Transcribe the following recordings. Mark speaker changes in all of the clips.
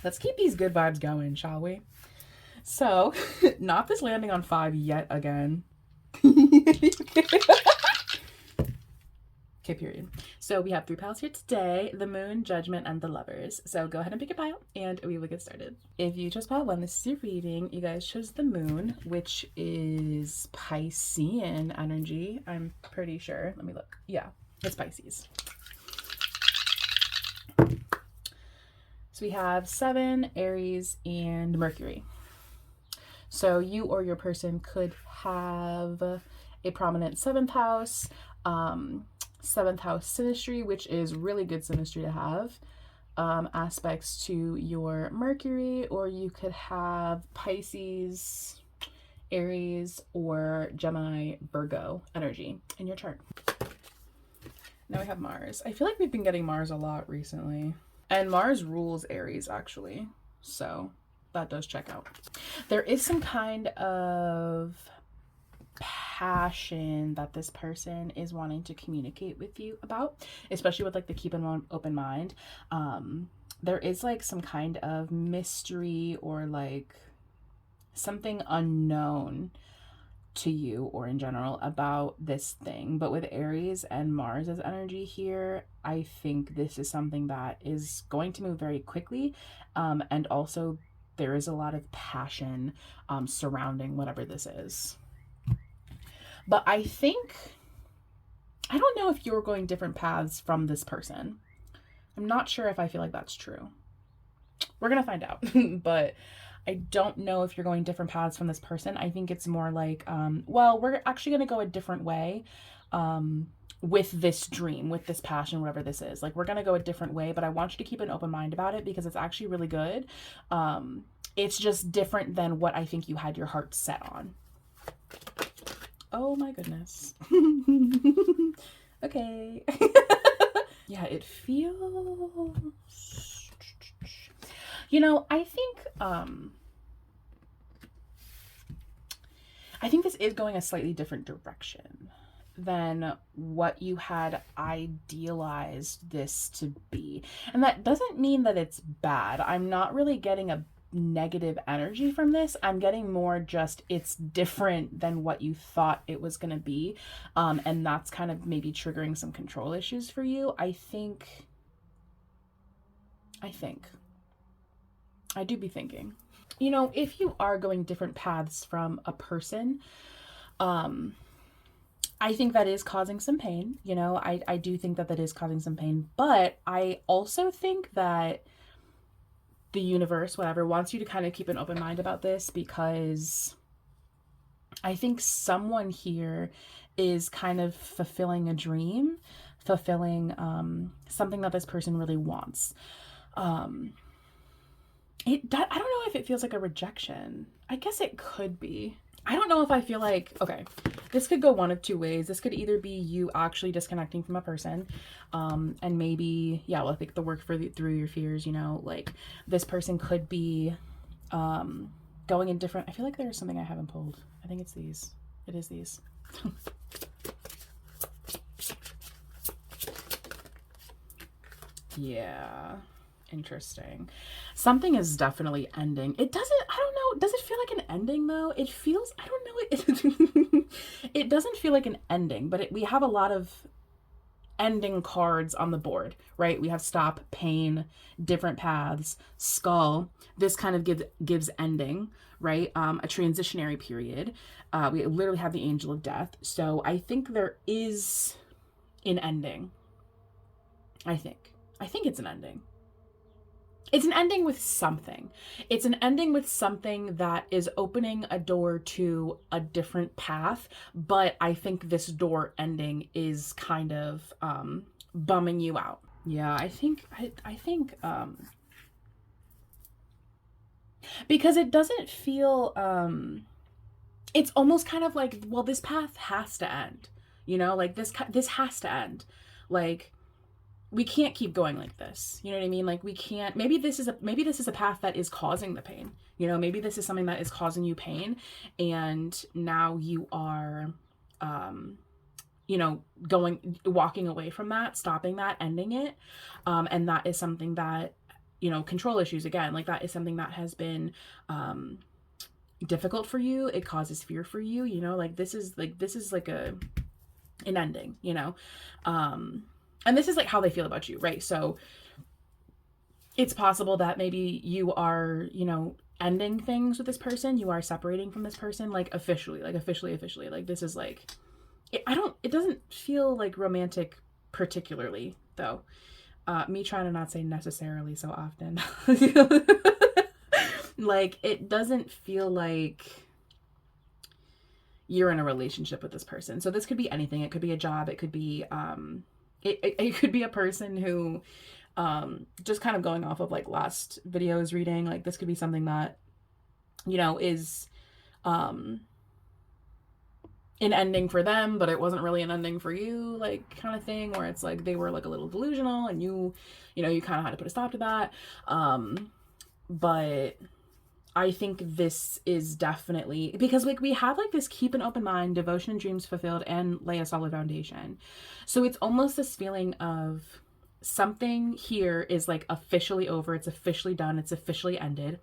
Speaker 1: Let's keep these good vibes going, shall we? So, not this landing on 5 yet again. Okay, period. So we have 3 piles here today: the Moon, Judgment, and the Lovers. So go ahead and pick a pile and we will get started. If you chose pile 1, this is your reading. You guys chose the Moon, which is Piscean energy, I'm pretty sure. Let me look. Yeah, it's Pisces. So we have 7, Aries, and Mercury. So you or your person could have a prominent 7th house, 7th house synastry, which is really good synastry to have, aspects to your Mercury, or you could have Pisces, Aries, or Gemini, Virgo energy in your chart. Now we have Mars. I feel like we've been getting Mars a lot recently. And Mars rules Aries, actually. So that does check out. There is some kind of passion that this person is wanting to communicate with you about, especially with like the keep an open mind. There is like some kind of mystery or like something unknown to you or in general about this thing. But with Aries and Mars as energy here, I think this is something that is going to move very quickly, and also there is a lot of passion surrounding whatever this is. But I don't know if you're going different paths from this person. I'm not sure if I feel like that's true. We're gonna find out. But I don't know if you're going different paths from this person. I think it's more like, well, we're actually going to go a different way with this dream, with this passion, whatever this is. Like, we're going to go a different way, but I want you to keep an open mind about it because it's actually really good. It's just different than what I think you had your heart set on. Oh my goodness. Okay. Yeah, it feels... You know, I think this is going a slightly different direction than what you had idealized this to be. And that doesn't mean that it's bad. I'm not really getting a negative energy from this. I'm getting more just it's different than what you thought it was going to be. And that's kind of maybe triggering some control issues for you. I do be thinking, you know, if you are going different paths from a person, I think that is causing some pain. You know, I do think that is causing some pain, but I also think that the universe, whatever, wants you to kind of keep an open mind about this, because I think someone here is kind of fulfilling a dream, fulfilling something that this person really wants. I don't know if it feels like a rejection. I guess it could be. I don't know if I feel like, okay, this could go one of 2 ways. This could either be you actually disconnecting from a person, and maybe, yeah, well, I think the work through your fears, you know, like this person could be going in different, I feel like there's something I haven't pulled. I think it's these. It is these. Yeah. Interesting. Something is definitely ending. It doesn't, I don't know, does it feel like an ending though? It feels, I don't know, it doesn't feel like an ending, but we have a lot of ending cards on the board, right? We have stop, pain, different paths, skull. This kind of gives ending, right? A transitionary period. We literally have the angel of death. So I think there is an ending. I think it's an ending. It's an ending with something. It's an ending with something that is opening a door to a different path, but I think this door ending is kind of bumming you out. Yeah, I think because it doesn't feel it's almost kind of like, well, this path has to end. You know, like this has to end. Like, we can't keep going like this. You know what I mean? Like, we can't, maybe this is a path that is causing the pain. You know, maybe this is something that is causing you pain, and now you are, you know, walking away from that, stopping that, ending it. And that is something that, you know, control issues again, like that is something that has been difficult for you. It causes fear for you, you know, like this is like an ending, you know. And this is like how they feel about you, right? So it's possible that maybe you are, you know, ending things with this person, you are separating from this person, like officially, like this is like, it doesn't feel like romantic particularly though. Me trying to not say necessarily so often. Like it doesn't feel like you're in a relationship with this person. So this could be anything. It could be a job. It could be it could be a person who just kind of going off of like last videos reading, like this could be something that, you know, is an ending for them, but it wasn't really an ending for you, like kind of thing, where it's like they were like a little delusional and you know, you kind of had to put a stop to that. But I think this is definitely because like we have like this keep an open mind, devotion and dreams fulfilled, and lay a solid foundation. So it's almost this feeling of something here is like officially over, it's officially done, it's officially ended.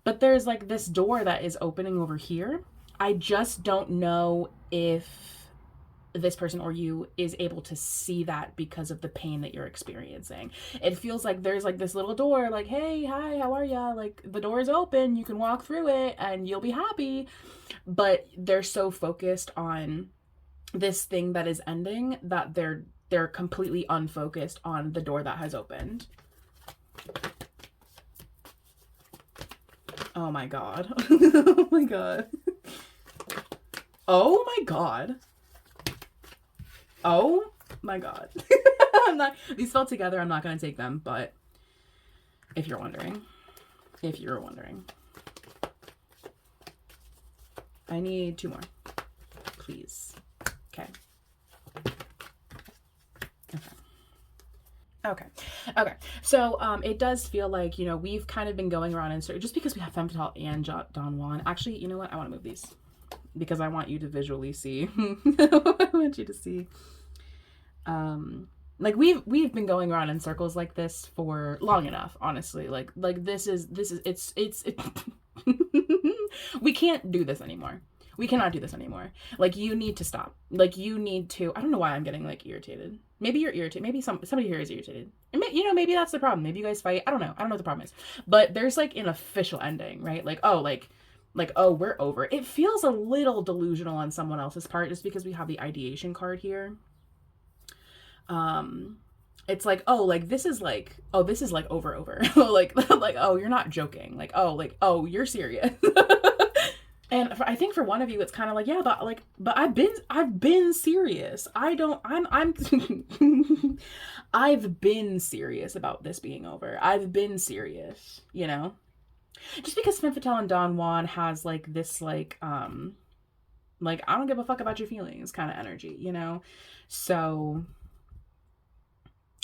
Speaker 1: But there's like this door that is opening over here. I just don't know if this person or you is able to see that because of the pain that you're experiencing. It feels like there's like this little door, like, hey, hi, how are ya? Like the door is open, you can walk through it and you'll be happy. But they're so focused on this thing that is ending that they're completely unfocused on the door that has opened. Oh my God. Oh my God. Oh my God. Oh my God. These fell together. I'm not going to take them, but if you're wondering, I need 2 more, please. Okay. Okay. So, it does feel like, you know, we've kind of been going around in just because we have Femme Fatale and Don Juan. Actually, you know what? I want to move these because I want you to visually see. I want you to see. Like we've been going around in circles like this for long enough, honestly. Like this is it's we can't do this anymore. We cannot do this anymore. Like you need to stop. Like you need to. I don't know why I'm getting like irritated. Maybe you're irritated. Maybe somebody here is irritated. And you know, maybe that's the problem. Maybe you guys fight. I don't know. I don't know what the problem is. But there's like an official ending, right? Like oh, oh, we're over. It feels a little delusional on someone else's part just because we have the ideation card here. It's like, oh, like this is like over. like oh, you're not joking. Like oh, you're serious. And I think for one of you, it's kind of like, yeah, but I've been serious. I've been serious about this being over. I've been serious, you know, just because Femme Fatale and Don Juan has like this, like I don't give a fuck about your feelings kind of energy, you know? So,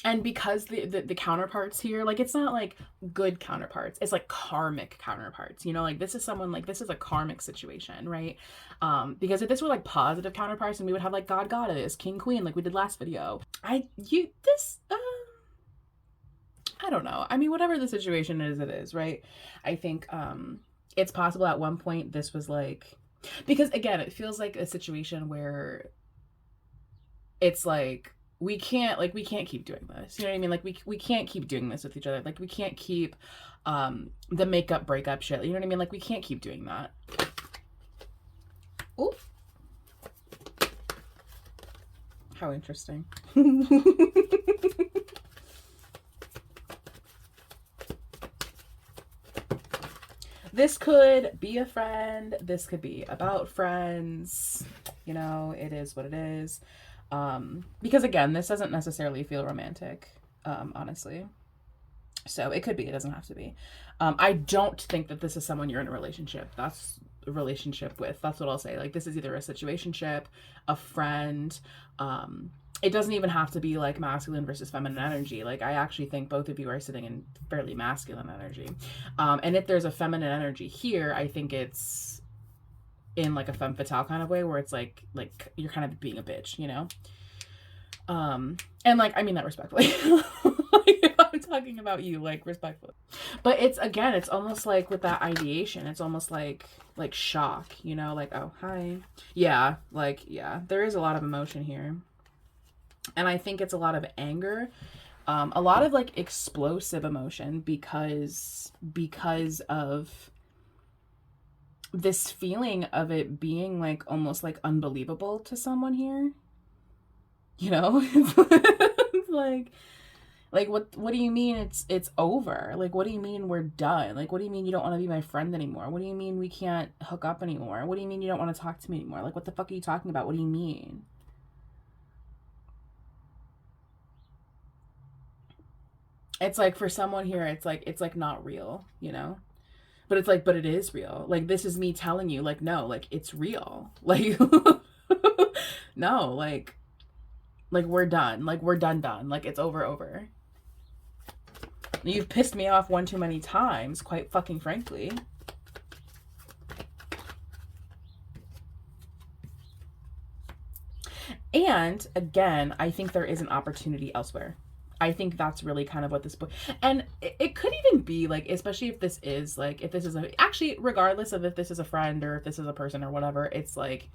Speaker 1: and because the counterparts here, like it's not like good counterparts, it's like karmic counterparts, you know, like this is someone, like this is a karmic situation, right? Because if this were like positive counterparts, and we would have like God Goddess, King Queen, like we did last video. I don't know. I mean, whatever the situation is, it is, right? I think it's possible at one point this was like, because again, it feels like a situation where it's like, we can't keep doing this. You know what I mean? Like we can't keep doing this with each other. Like we can't keep the makeup breakup shit. You know what I mean? Like we can't keep doing that. Oh. How interesting. This could be a friend. This could be about friends. You know, it is what it is. Because again, this doesn't necessarily feel romantic, honestly. So it could be, it doesn't have to be. I don't think that this is someone you're in a relationship. That's a relationship with. That's what I'll say. Like this is either a situationship, a friend. It doesn't even have to be like masculine versus feminine energy. Like I actually think both of you are sitting in fairly masculine energy. And if there's a feminine energy here, I think it's in like a femme fatale kind of way where it's like you're kind of being a bitch, you know? And like, I mean that respectfully. Like, talking about you, like, respectfully. But it's, again, it's almost like with that ideation, it's almost like shock, you know, like, oh, hi. Yeah, like, yeah, there is a lot of emotion here. And I think it's a lot of anger, a lot of like explosive emotion because of this feeling of it being like almost like unbelievable to someone here. You know, it's like what do you mean it's over? Like, what do you mean we're done? Like, what do you mean you don't want to be my friend anymore? What do you mean we can't hook up anymore? What do you mean you don't want to talk to me anymore? Like, what the fuck are you talking about? What do you mean? It's like for someone here, it's like not real, you know? But it's like, but it is real. Like, this is me telling you, like, no, like, it's real. Like, no, like we're done. Like, we're done. Like, it's over. You've pissed me off one too many times, quite fucking frankly. And again, I think there is an opportunity elsewhere. I think that's really kind of what this book, and it could even be like, especially if this is like, if this is actually, regardless of if this is a friend or if this is a person or whatever, it's like,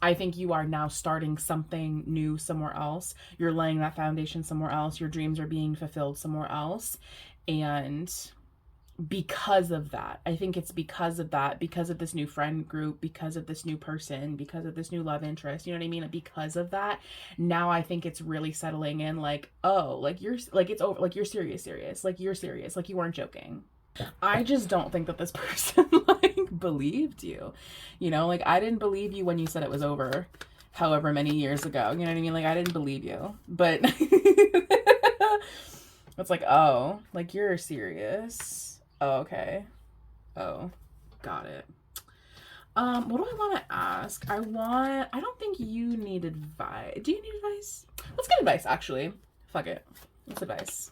Speaker 1: I think you are now starting something new somewhere else. You're laying that foundation somewhere else. Your dreams are being fulfilled somewhere else. And because of that, I think it's because of that, because of this new friend group, because of this new person, because of this new love interest, you know what I mean? Because of that, now I think it's really settling in, like, oh, like you're like, it's over, like you're serious, like you're serious, like you weren't joking. I just don't think that this person like believed you, you know, like I didn't believe you when you said it was over however many years ago, you know what I mean? Like I didn't believe you, but it's like, oh, like you're serious. Oh, okay. Oh, got it. What do I want to ask? I don't think you need advice. Do you need advice? Let's get advice, actually. Fuck it. What's advice?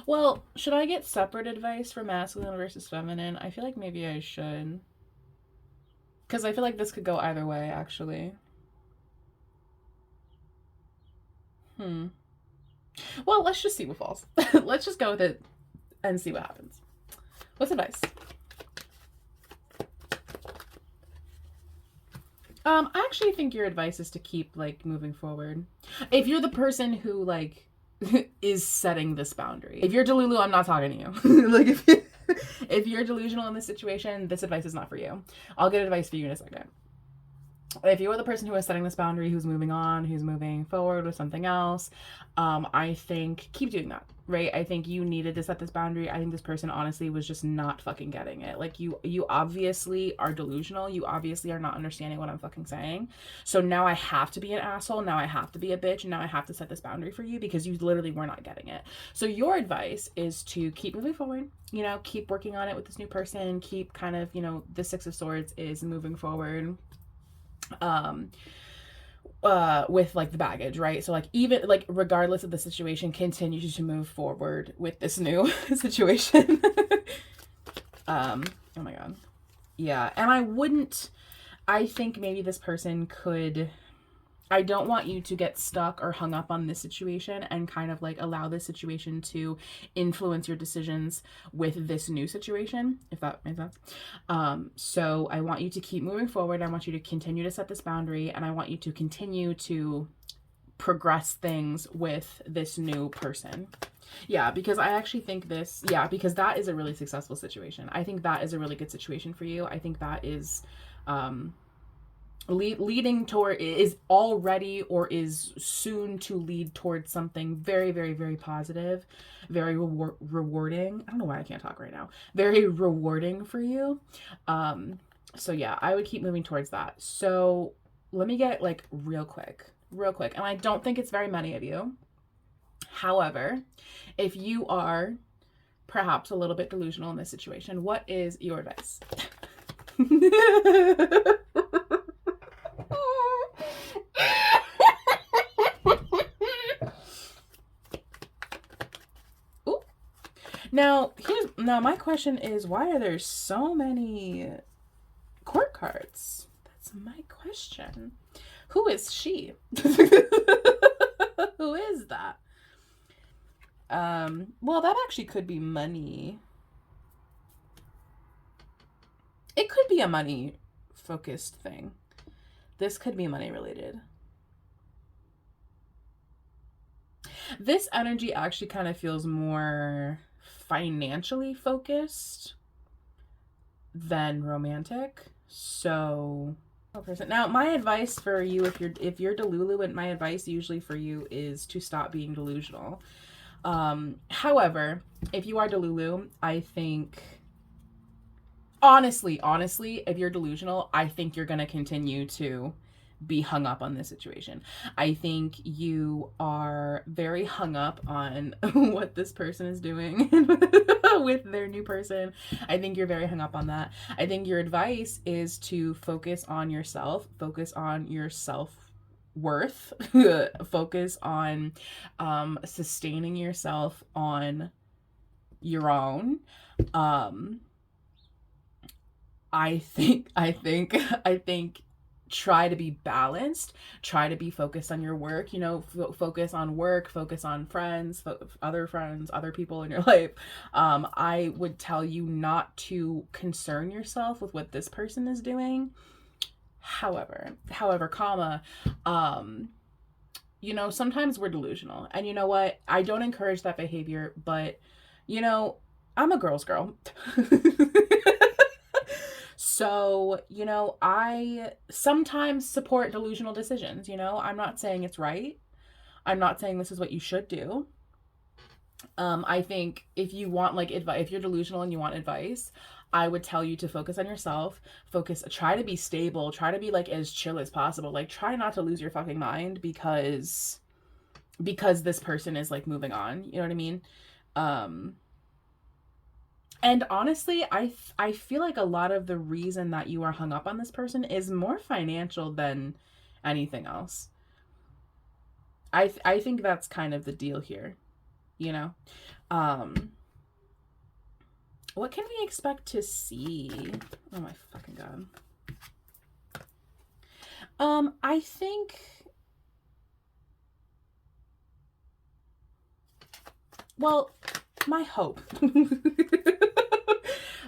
Speaker 1: Well, should I get separate advice for masculine versus feminine? I feel like maybe I should. Because I feel like this could go either way, actually. Well, let's just see what falls. Let's just go with it and see what happens. What's advice? I actually think your advice is to keep like moving forward. If you're the person who like is setting this boundary. If you're Delulu, I'm not talking to you. Like if you're delusional in this situation, this advice is not for you. I'll get advice for you in a second. If you are the person who is setting this boundary, who's moving on, who's moving forward with something else, I think keep doing that, right? I think you needed to set this boundary. I think this person honestly was just not fucking getting it. Like you obviously are delusional. You obviously are not understanding what I'm fucking saying. So now I have to be an asshole. Now I have to be a bitch. And now I have to set this boundary for you because you literally were not getting it. So your advice is to keep moving forward, you know, keep working on it with this new person, keep kind of, you know, the Six of Swords is moving forward with like the baggage, right? So like even like regardless of the situation, continue to move forward with this new situation. Oh my god. Yeah. And I think maybe this person could, I don't want you to get stuck or hung up on this situation and kind of like allow this situation to influence your decisions with this new situation, if that makes sense. So I want you to keep moving forward. I want you to continue to set this boundary, and I want you to continue to progress things with this new person. Yeah, because I actually think because that is a really successful situation. I think that is a really good situation for you. I think that is, leading toward, is already or is soon to lead towards something very, very, very positive, very rewarding. I don't know why I can't talk right now. Very rewarding for you. So yeah, I would keep moving towards that. So let me get like real quick. And I don't think it's very many of you. However, if you are perhaps a little bit delusional in this situation, what is your advice? Now my question is, why are there so many court cards? That's my question. Who is she? Who is that? Well, that actually could be money. It could be a money focused thing. This could be money related. This energy actually kind of feels more financially focused than romantic. So, now my advice for you, if you're Delulu, and my advice usually for you is to stop being delusional. However, if you are Delulu, I think honestly, if you're delusional, I think you're going to continue to be hung up on this situation. I think you are very hung up on what this person is doing with their new person. I think you're very hung up on that. I think your advice is to focus on yourself, focus on your self worth, focus on sustaining yourself on your own. I think try to be balanced, try to be focused on your work, focus on work, focus on friends, other people in your life. I would tell you not to concern yourself with what this person is doing. However, comma, sometimes we're delusional, and you know what? I don't encourage that behavior, but I'm a girl's girl. So, I sometimes support delusional decisions. I'm not saying it's right. I'm not saying this is what you should do. I think if you want advice, if you're delusional and you want advice, I would tell you to focus on yourself, try to be stable, try to be as chill as possible. Try not to lose your fucking mind because this person is moving on. You know what I mean? And honestly, I feel like a lot of the reason that you are hung up on this person is more financial than anything else. I think that's kind of the deal here, What can we expect to see? Oh my fucking god. I think, well, my hope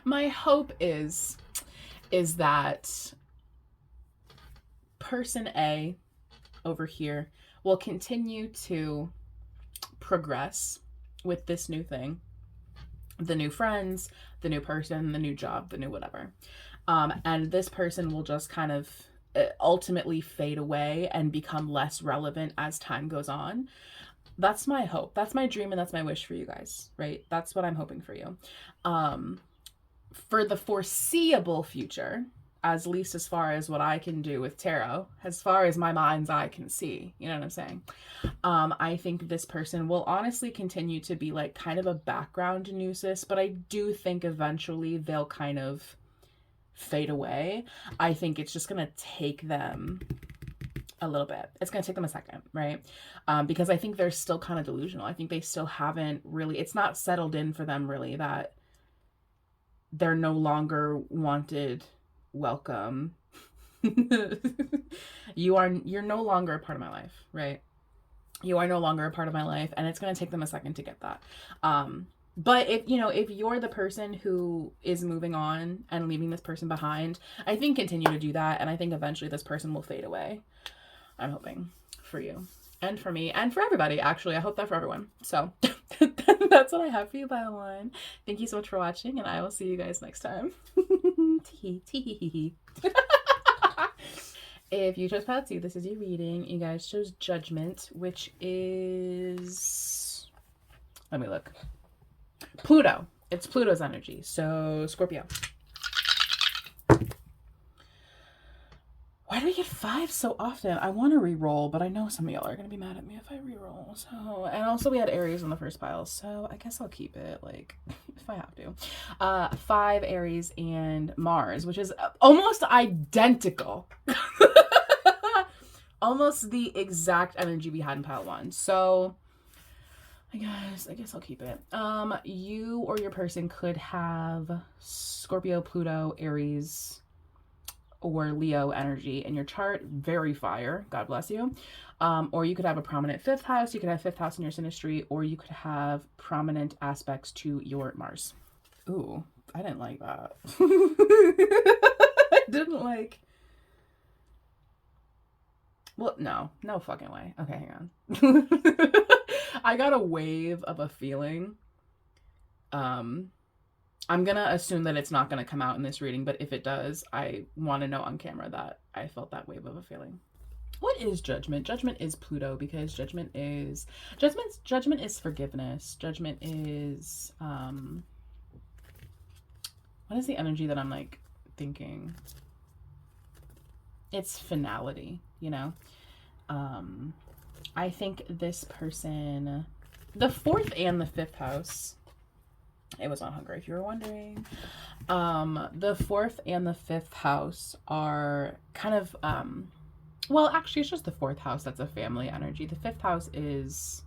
Speaker 1: my hope is that person A over here will continue to progress with this new thing, the new friends, the new person, the new job, the new whatever. And this person will just kind of ultimately fade away and become less relevant as time goes on. That's my hope. That's my dream, and that's my wish for you guys, right? That's what I'm hoping for you. For the foreseeable future, at least as far as what I can do with tarot, as far as my mind's eye can see, you know what I'm saying? I think this person will honestly continue to be kind of a background nuisance, but I do think eventually they'll kind of fade away. I think it's just gonna take them a little bit. It's gonna take them a second, right? Because I think they're still kind of delusional. I think they still haven't really, it's not settled in for them really that they're no longer wanted, welcome. You're no longer a part of my life, right? You are no longer a part of my life, and it's going to take them a second to get that. But if you're the person who is moving on and leaving this person behind, I think continue to do that, and I think eventually this person will fade away. I'm hoping for you and for me and for everybody. Actually, I hope that for everyone. So that's what I have for you, by one. Thank you so much for watching, and I will see you guys next time. If you chose pile 2, this is your reading. You guys chose Judgment, which is, let me look, Pluto. It's Pluto's energy. So Scorpio. Why do we get 5 so often? I want to re-roll, but I know some of y'all are going to be mad at me if I re-roll. So, and also we had Aries in the first pile, so I guess I'll keep it, if I have to. 5 Aries and Mars, which is almost identical. Almost the exact energy we had in pile 1. So, I guess I'll keep it. You or your person could have Scorpio, Pluto, Aries, or Leo energy in your chart. Very fire. God bless you. Or you could have a prominent fifth house. You could have fifth house in your synastry, or you could have prominent aspects to your Mars. Ooh, I didn't like that. I didn't like. Well, no fucking way. Okay, hang on. I got a wave of a feeling. I'm gonna assume that it's not gonna come out in this reading, but if it does, I want to know on camera that I felt that wave of a feeling. What is judgment? Judgment is Pluto, because judgment is forgiveness. Judgment is what is the energy that I'm like thinking? It's finality, you know? I think this person, the fourth and the fifth house, it was on Hunger if you were wondering. The fourth and the fifth house are kind of, well, actually, it's just the fourth house that's a family energy. The fifth house is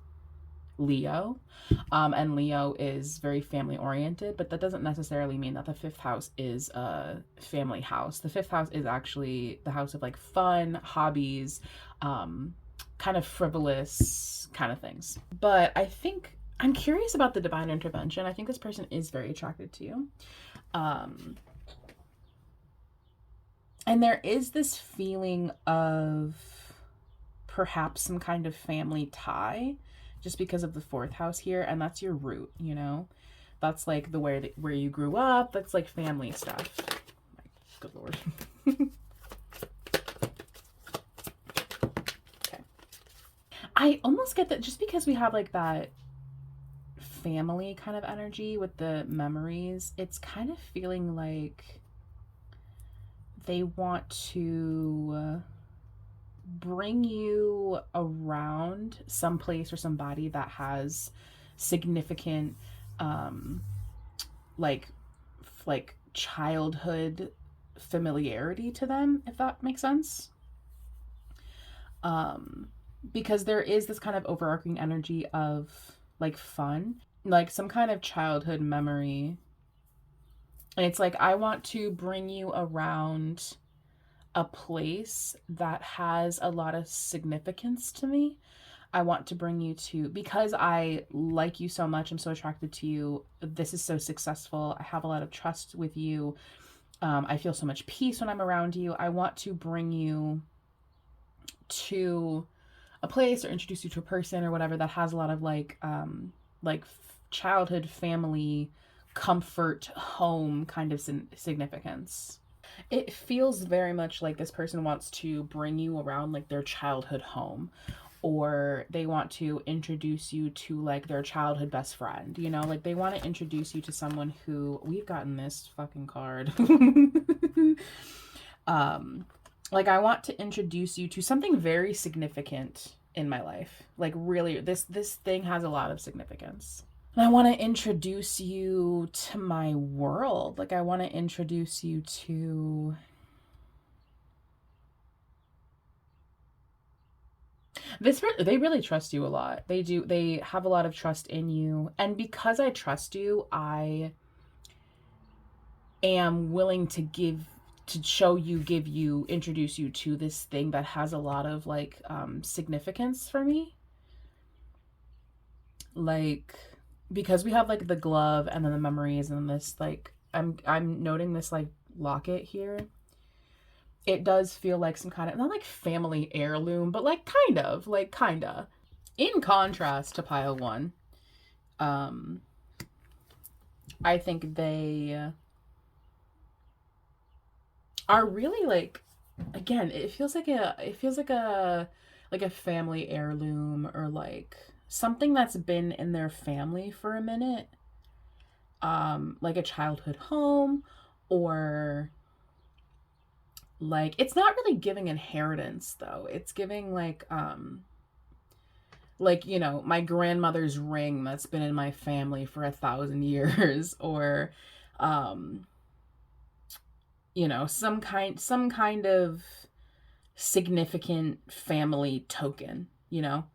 Speaker 1: Leo, and Leo is very family oriented, but that doesn't necessarily mean that the fifth house is a family house. The fifth house is actually the house of like fun, hobbies, kind of frivolous kind of things. But I think I'm curious about the divine intervention. I think this person is very attracted to you. And there is this feeling of perhaps some kind of family tie, just because of the fourth house here, and that's your root, you know? That's like the where you grew up. That's like family stuff. Good Lord. Okay. I almost get that just because we have like that family kind of energy with the memories, it's kind of feeling like they want to bring you around some place or somebody that has significant like childhood familiarity to them, if that makes sense. Because there is this kind of overarching energy of like fun, like some kind of childhood memory. And it's like, I want to bring you around a place that has a lot of significance to me. I want to bring you to, because I like you so much, I'm so attracted to you, this is so successful, I have a lot of trust with you, I feel so much peace when I'm around you. I want to bring you to a place or introduce you to a person or whatever that has a lot of like childhood, family, comfort, home kind of significance. It feels very much like this person wants to bring you around like their childhood home, or they want to introduce you to like their childhood best friend, you know, like they want to introduce you to someone who, we've gotten this fucking card. Like I want to introduce you to something very significant in my life. Like really, this thing has a lot of significance. And I want to introduce you to my world. Like I want to introduce you to this. They really trust you a lot. They do. They have a lot of trust in you. And because I trust you, I am willing to introduce you to this thing that has a lot of like significance for me. Like, because we have like the glove and then the memories and this like I'm noting this like locket here. It does feel like some kind of, not like family heirloom, but like kinda. In contrast to pile one, I think they are really like, again, it feels like a family heirloom, or like something that's been in their family for a minute, like a childhood home, or like, it's not really giving inheritance though, it's giving like, you know, my grandmother's ring that's been in my family for 1,000 years, or you know, some kind of significant family token, you know.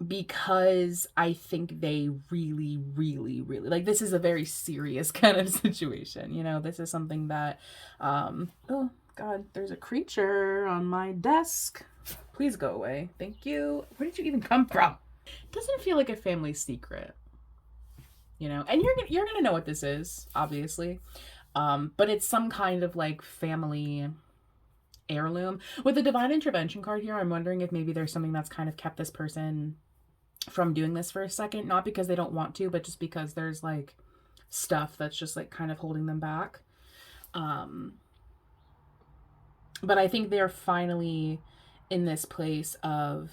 Speaker 1: because I think they really, really, really, like, this is a very serious kind of situation. You know, this is something that, oh God, there's a creature on my desk. Please go away. Thank you. Where did you even come from? It doesn't feel like a family secret, you know, and you're gonna know what this is, obviously. But it's some kind of like family heirloom. With the divine intervention card here, I'm wondering if maybe there's something that's kind of kept this person from doing this for a second, not because they don't want to, but just because there's like stuff that's just like kind of holding them back. But I think they're finally in this place of,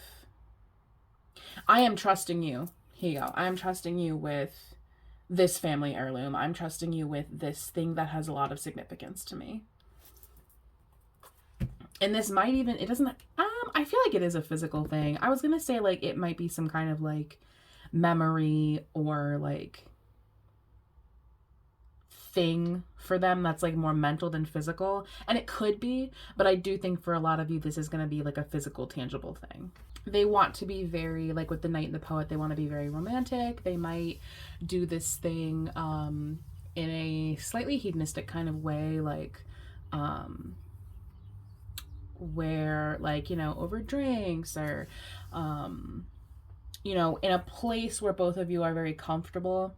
Speaker 1: I am trusting you. Here you go. I am trusting you with this family heirloom. I'm trusting you with this thing that has a lot of significance to me. And this might even, it doesn't, I feel like it is a physical thing. I was going to say like it might be some kind of like memory or like thing for them that's like more mental than physical. And it could be, but I do think for a lot of you, this is going to be like a physical, tangible thing. They want to be very, like with the Knight and the Poet, they want to be very romantic. They might do this thing in a slightly hedonistic kind of way, like where like, you know, over drinks or you know, in a place where both of you are very comfortable.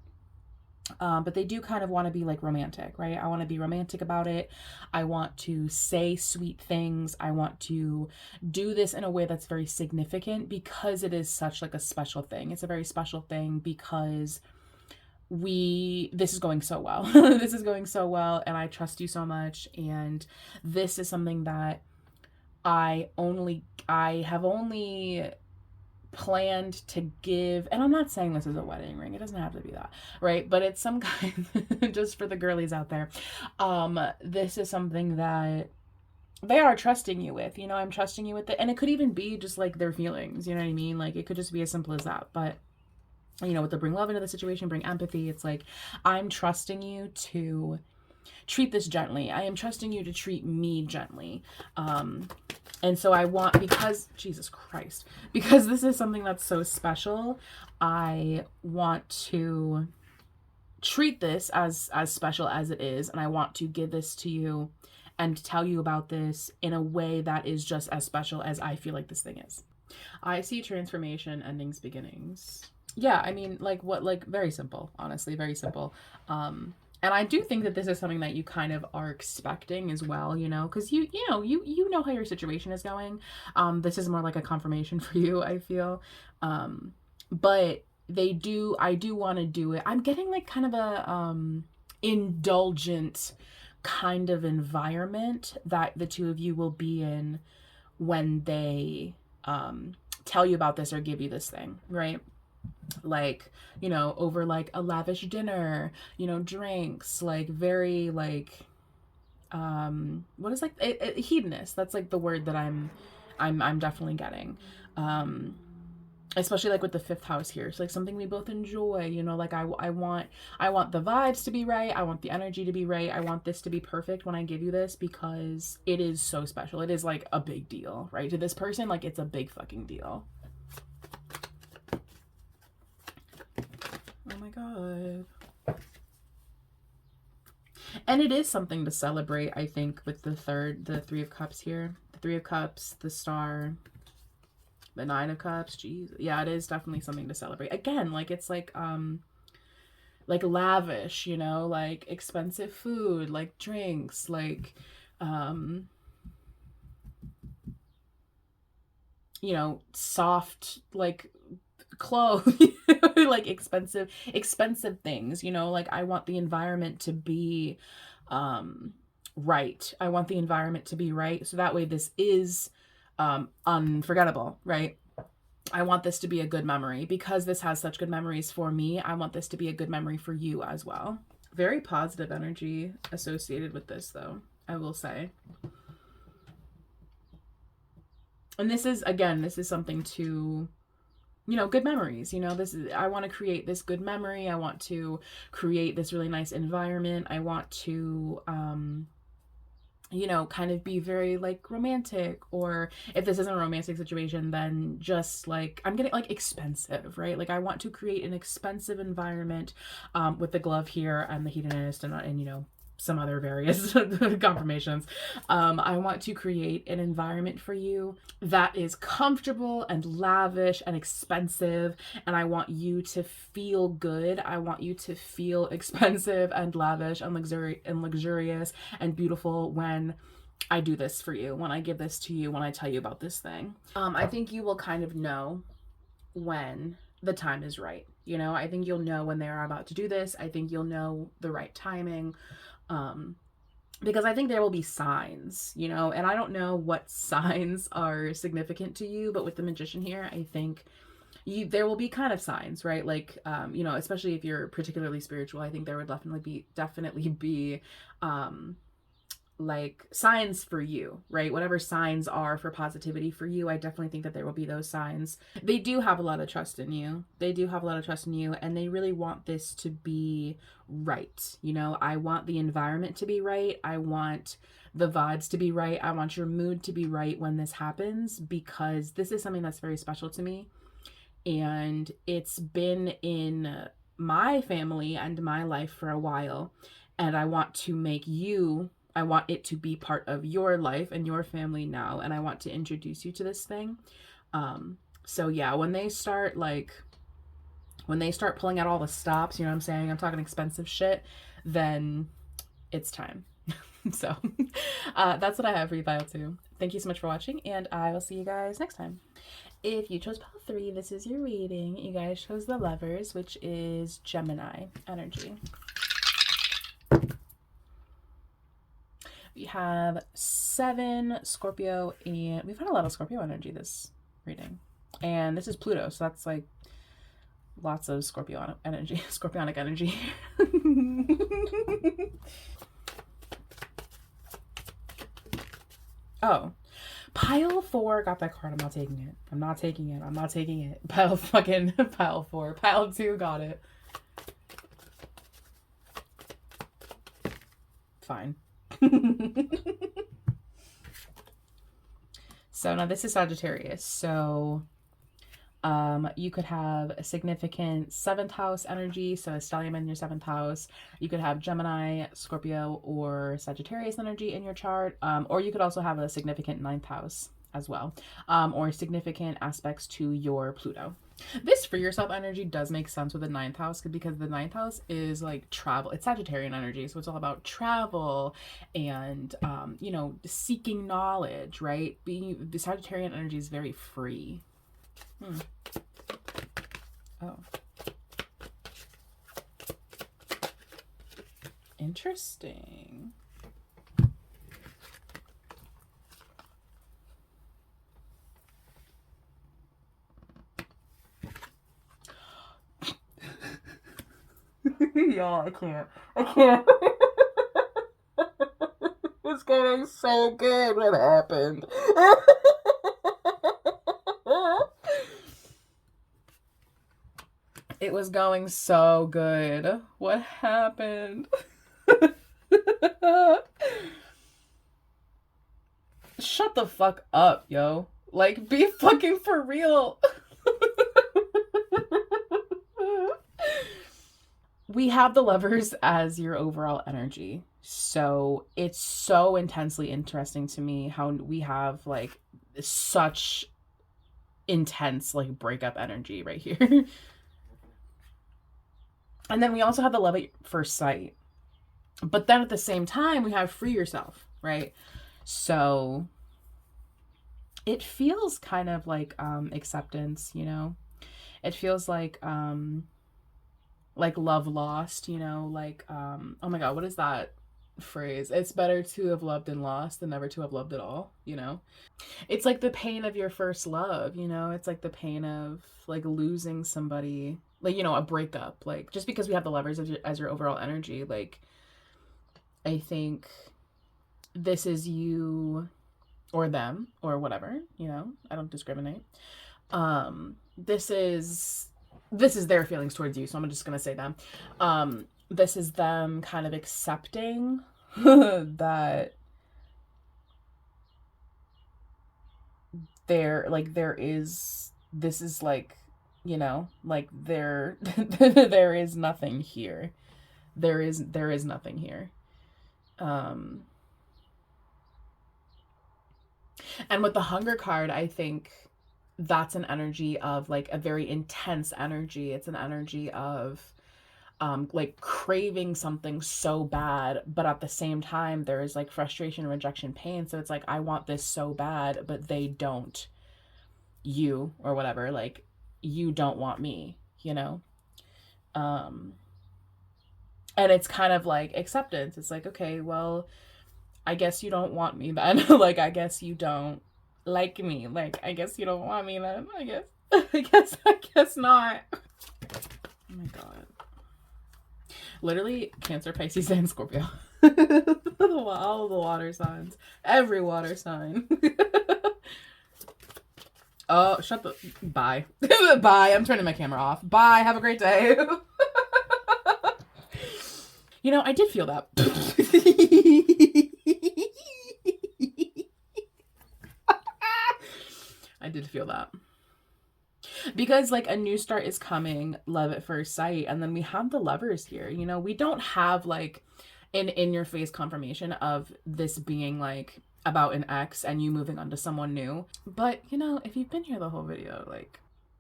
Speaker 1: But they do kind of want to be like romantic, right? I want to be romantic about it. I want to say sweet things. I want to do this in a way that's very significant because it is such like a special thing. It's a very special thing because this is going so well. This is going so well, and I trust you so much. And this is something that I have only planned to give, and I'm not saying this is a wedding ring, it doesn't have to be that, right? But it's some kind, just for the girlies out there, this is something that they are trusting you with, you know. I'm trusting you with it, and it could even be just like their feelings, you know what I mean? Like it could just be as simple as that. But you know, with the bring love into the situation, bring empathy, it's like I'm trusting you to treat this gently. I am trusting you to treat me gently. And so I want, because, Jesus Christ, because this is something that's so special, I want to treat this as special as it is. And I want to give this to you and tell you about this in a way that is just as special as I feel like this thing is. I see transformation, endings, beginnings. Yeah, I mean, like what, like very simple, honestly, very simple. And I do think that this is something that you kind of are expecting as well, you know, because you know how your situation is going. This is more like a confirmation for you, I feel. But I do want to do it. I'm getting like kind of a indulgent kind of environment that the two of you will be in when they tell you about this or give you this thing, right? Like, you know, over like a lavish dinner, you know, drinks, like very like what is like hedonist. That's like the word that I'm definitely getting. Especially like with the fifth house here. It's like something we both enjoy, you know, like I want the vibes to be right. I want the energy to be right. I want this to be perfect when I give you this because it is so special. It is like a big deal, right? To this person, like it's a big fucking deal. Oh my God. And it is something to celebrate, I think, with the Three of Cups here. The Three of Cups, the Star, the Nine of Cups. Jeez. Yeah, it is definitely something to celebrate. Again, like it's like lavish, you know, like expensive food, like drinks, like you know, soft like clothes, like expensive things, you know, like I want the environment to be right. I want the environment to be right, so that way this is unforgettable, right? I want this to be a good memory because this has such good memories for me. I want this to be a good memory for you as well. Very positive energy associated with this though, I will say. And this is, again, this is something to, you know, good memories, you know, this is, I want to create this good memory. I want to create this really nice environment. I want to, you know, kind of be very like romantic, or if this isn't a romantic situation, then just like I'm getting like expensive, right? Like I want to create an expensive environment with the glove here and the hedonist and you know, some other various confirmations. I want to create an environment for you that is comfortable and lavish and expensive, and I want you to feel good. I want you to feel expensive and lavish and luxurious and beautiful when I do this for you, when I give this to you, when I tell you about this thing. I think you will kind of know when the time is right. You know, I think you'll know when they're about to do this. I think you'll know the right timing. Because I think there will be signs, you know, and I don't know what signs are significant to you, but with the magician here, I think there will be kind of signs, right? Like, you know, especially if you're particularly spiritual, I think there would definitely be, like signs for you, right? Whatever signs are for positivity for you, I definitely think that there will be those signs. They do have a lot of trust in you. They do have a lot of trust in you, and they really want this to be right. You know, I want the environment to be right. I want the vibes to be right. I want your mood to be right when this happens, because this is something that's very special to me. And it's been in my family and my life for a while. And I want to make you, I want it to be part of your life and your family now. And I want to introduce you to this thing. So yeah, when they start pulling out all the stops, you know what I'm saying? I'm talking expensive shit, then it's time. So that's what I have for you, pile 2. Thank you so much for watching, and I will see you guys next time. If you chose pile 3, this is your reading. You guys chose the Lovers, which is Gemini energy. We have 7 Scorpio, and we've had a lot of Scorpio energy this reading. And this is Pluto, so that's like lots of Scorpio energy, Scorpionic energy. Oh, pile 4 got that card. I'm not taking it. I'm not taking it. I'm not taking it. Pile 4. Pile 2 got it. Fine. So now this is Sagittarius. So you could have a significant 7th house energy, so a stellium in your 7th house. You could have Gemini, Scorpio, or Sagittarius energy in your chart, or you could also have a significant 9th house as well, or significant aspects to your Pluto. This free yourself energy does make sense with the 9th house, because the 9th house is like travel. It's Sagittarian energy, so it's all about travel and you know, seeking knowledge, right? The Sagittarian energy is very free. Oh. Interesting. Y'all, I can't. It's going so good. What happened? It was going so good. What happened? Shut the fuck up, yo. Like, be fucking for real. We have the Lovers as your overall energy. So it's so intensely interesting to me how we have like such intense like breakup energy right here. And then we also have the love at first sight. But then at the same time, we have free yourself, right? So it feels kind of like acceptance, you know? It feels like love lost, you know? Like, oh my God, what is that phrase? It's better to have loved and lost than never to have loved at all, you know? It's like the pain of your first love, you know? It's like the pain of like losing somebody, like, you know, a breakup. Like, just because we have the Lovers as your overall energy, like, I think this is you or them or whatever, you know? I don't discriminate. This is their feelings towards you, so I'm just gonna say them. This is them kind of accepting that there is, this is like, like there is nothing here. There is nothing here. Um and with the hunger card, I think that's an energy of like a very intense energy. It's an energy of like craving something so bad, but at the same time there is like frustration, rejection, pain. So it's like, I want this so bad, but they don't, you or whatever, like, you don't want me, um and it's kind of like acceptance. It's like, okay, well, I guess you don't want me then. Like, I guess you don't like me. Like, I guess you don't want me then. I guess I guess not. Oh my god. Literally Cancer, Pisces, and Scorpio. All the water signs. Every water sign. Oh, shut the... Bye. Bye. I'm turning my camera off. Bye. Have a great day. I did feel that. I did feel that. Because like a new start is coming, love at first sight, and then we have the Lovers here. We don't have like an in-your-face confirmation of this being like about an ex and you moving on to someone new. But if you've been here the whole video, like,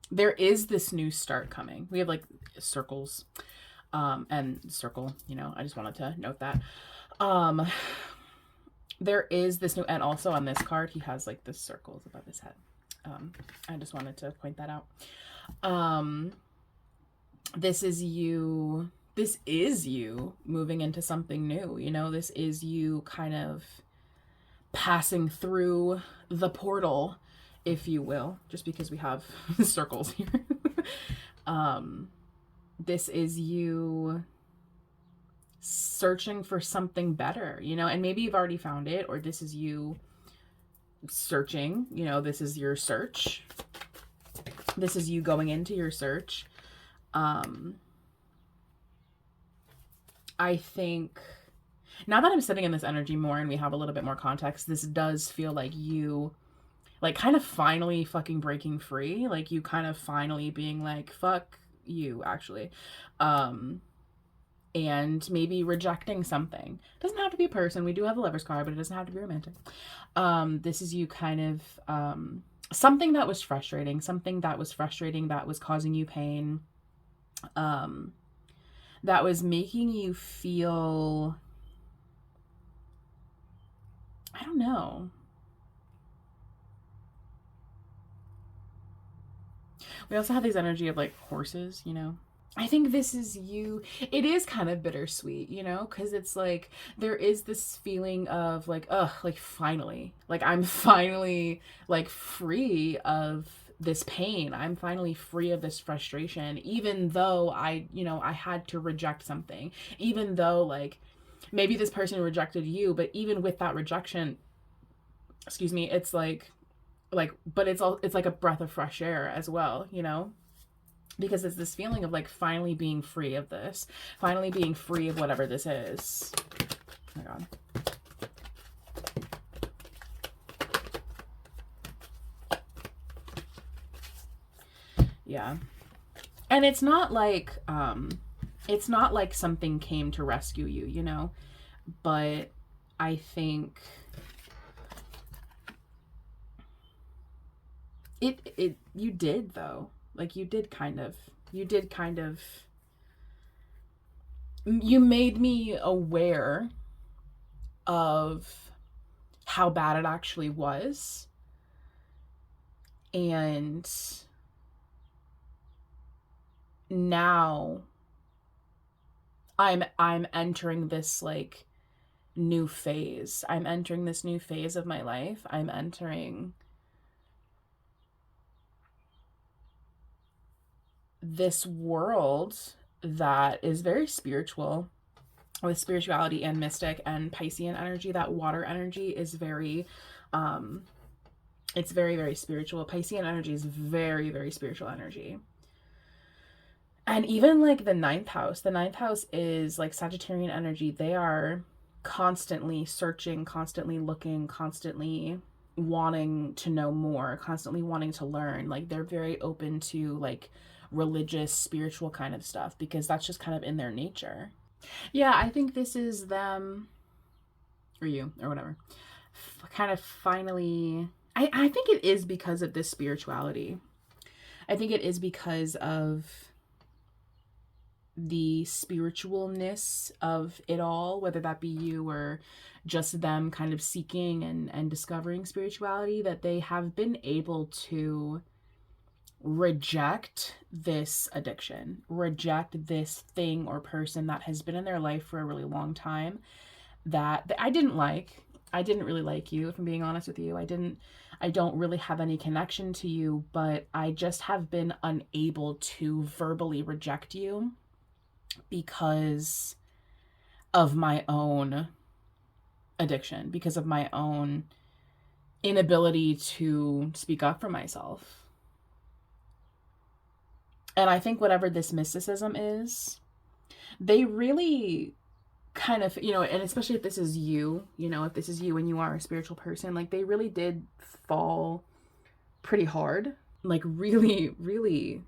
Speaker 1: there is this new start coming. We have like circles, and circle, I just wanted to note that. There is this new, and also on this card, he has like this circles above his head. I just wanted to point that out. This is you moving into something new. This is you kind of passing through the portal, if you will, just because we have circles here. This is you searching for something better, and maybe you've already found it, or this is you searching, this is your search. This is you going into your search. I think now that I'm sitting in this energy more and we have a little bit more context, this does feel like you, like, kind of finally fucking breaking free. Like, you kind of finally being like, fuck you, actually. And maybe rejecting something. It doesn't have to be a person. We do have a Lover's card, but it doesn't have to be romantic. This is you kind of, something that was frustrating, that was causing you pain, that was making you feel, I don't know. We also have this energy of like horses, I think this is you. It is kind of bittersweet, because it's like there is this feeling of like, ugh, like finally, like I'm finally like free of this pain. I'm finally free of this frustration, even though I had to reject something, even though like maybe this person rejected you, but even with that rejection, excuse me, it's like, but it's like a breath of fresh air as well, because it's this feeling of like finally being free of this, finally being free of whatever this is. Oh my god. Yeah. And it's not like something came to rescue you, but I think you did, though. Like, you made me aware of how bad it actually was. And now I'm entering this like new phase. I'm entering this new phase of my life. I'm entering this world that is very spiritual, with spirituality and mystic and Piscean energy. That water energy is very, it's very, very spiritual. Piscean energy is very, very spiritual energy. And even like the ninth house is like Sagittarian energy. They are constantly searching, constantly looking, constantly wanting to know more, constantly wanting to learn. Like they're very open to like religious, spiritual kind of stuff because that's just kind of in their nature. Yeah, I think this is them or you or whatever. Kind of finally I think it is because of this spirituality. I think it is because of the spiritualness of it all, whether that be you or just them kind of seeking and discovering spirituality, that they have been able to reject this addiction, reject this thing or person that has been in their life for a really long time that I didn't like. I didn't really like you, if I'm being honest with you. I don't really have any connection to you, but I just have been unable to verbally reject you because of my own addiction, because of my own inability to speak up for myself. And I think whatever this mysticism is, they really kind of, and especially if this is you, if this is you and you are a spiritual person, like they really did fall pretty hard, like really, really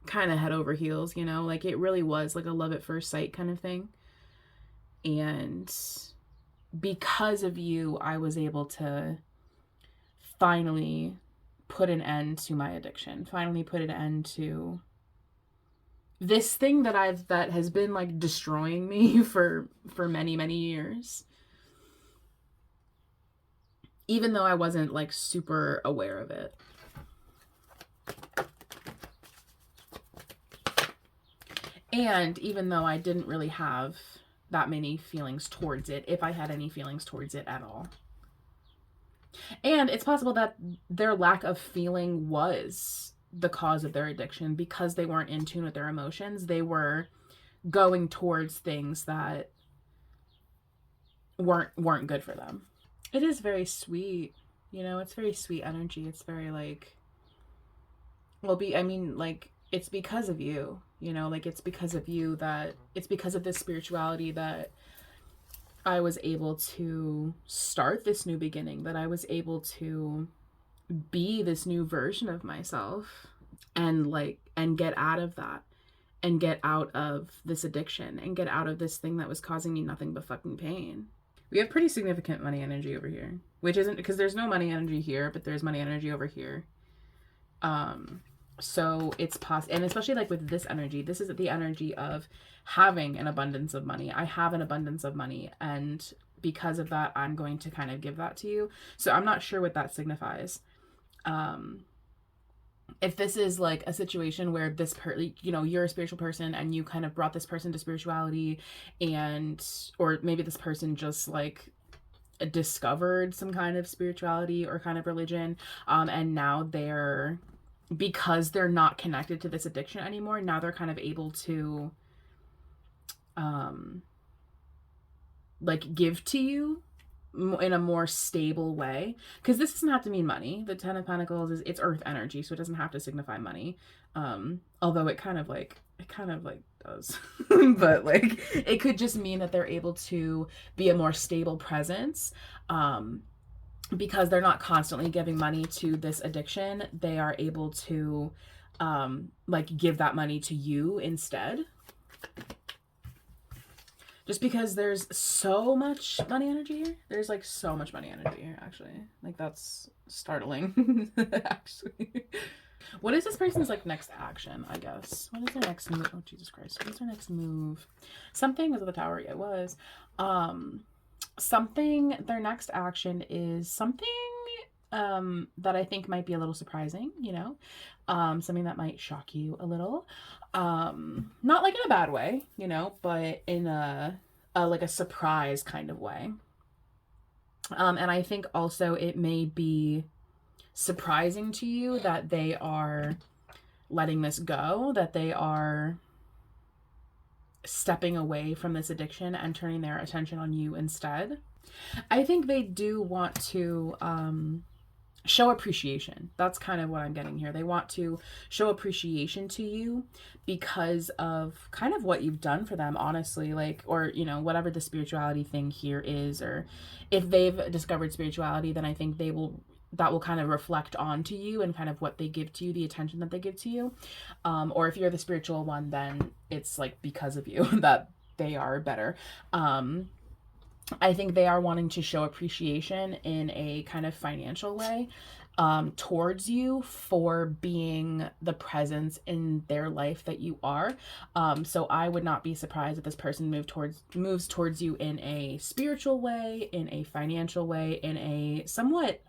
Speaker 1: kind of head over heels, like it really was like a love at first sight kind of thing. And because of you, I was able to finally put an end to my addiction, finally put an end to this thing that has been like destroying me for many, many years. Even though I wasn't like super aware of it. And even though I didn't really have that many feelings towards it, if I had any feelings towards it at all. And it's possible that their lack of feeling was the cause of their addiction because they weren't in tune with their emotions. They were going towards things that weren't good for them. It is very sweet, it's very sweet energy. It's very like, like it's because of you, like it's because of you that it's because of this spirituality that I was able to start this new beginning, that I was able to be this new version of myself and get out of that and get out of this addiction and get out of this thing that was causing me nothing but fucking pain. We have pretty significant money energy over here, which isn't because there's no money energy here, but there's money energy over here. So it's possible, and especially like with this energy, this is the energy of having an abundance of money. I have an abundance of money, and because of that, I'm going to kind of give that to you. So I'm not sure what that signifies. If this is like a situation where this you're a spiritual person and you kind of brought this person to spirituality, or maybe this person just like discovered some kind of spirituality or kind of religion, and now because they're not connected to this addiction anymore, now they're kind of able to like give to you in a more stable way, because this doesn't have to mean money. The Ten of Pentacles it's earth energy, so it doesn't have to signify money, although it kind of like does. But like it could just mean that they're able to be a more stable presence, because they're not constantly giving money to this addiction. They are able to like give that money to you instead, just because there's so much money energy here. There's like so much money energy here, actually. Like that's startling. Actually, what is this person's like next action, I guess? What is their next move? Oh Jesus Christ, what is their next move? Something was at the tower. Yeah, it was something. Their next action is something that I think might be a little surprising, something that might shock you a little, not like in a bad way, but in a like a surprise kind of way. And I think also it may be surprising to you that they are letting this go, that they are stepping away from this addiction and turning their attention on you instead. I think they do want to show appreciation. That's kind of what I'm getting here. They want to show appreciation to you because of kind of what you've done for them, honestly, like, or, you know, whatever the spirituality thing here is, or if they've discovered spirituality, then I think that will kind of reflect onto you and kind of what they give to you, the attention that they give to you. Or if you're the spiritual one, then it's like because of you that they are better. I think they are wanting to show appreciation in a kind of financial way, towards you for being the presence in their life that you are. So I would not be surprised if this person moves towards you in a spiritual way, in a financial way, in a somewhat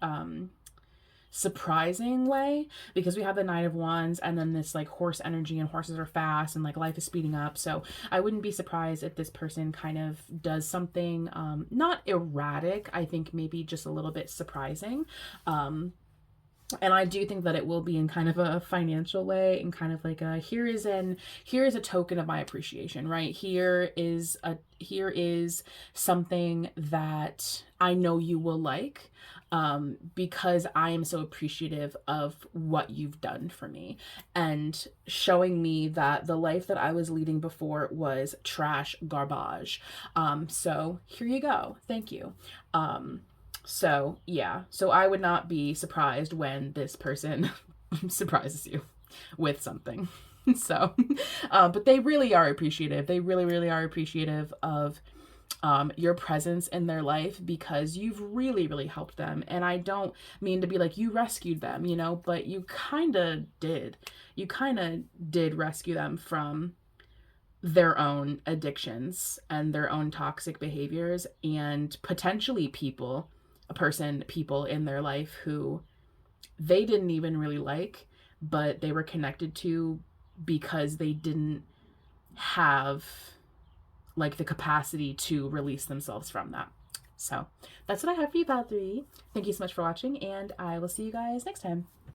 Speaker 1: surprising way, because we have the Knight of Wands and then this like horse energy, and horses are fast and like life is speeding up. So I wouldn't be surprised if this person kind of does something not erratic, I think maybe just a little bit surprising. And I do think that it will be in kind of a financial way, and kind of like a here is a token of my appreciation, right? Here is something that I know you will like, because I am so appreciative of what you've done for me, and showing me that the life that I was leading before was trash garbage. So here you go. Thank you. So yeah, so I would not be surprised when this person surprises you with something. So, but they really are appreciative. They really, really are appreciative of your presence in their life, because you've really, really helped them. And I don't mean to be like you rescued them, you know, but you kind of did. You kind of did rescue them from their own addictions and their own toxic behaviors, and potentially people in their life who they didn't even really like, but they were connected to because they didn't have like the capacity to release themselves from that. So that's what I have for you, Pile 3. Thank you so much for watching, and I will see you guys next time.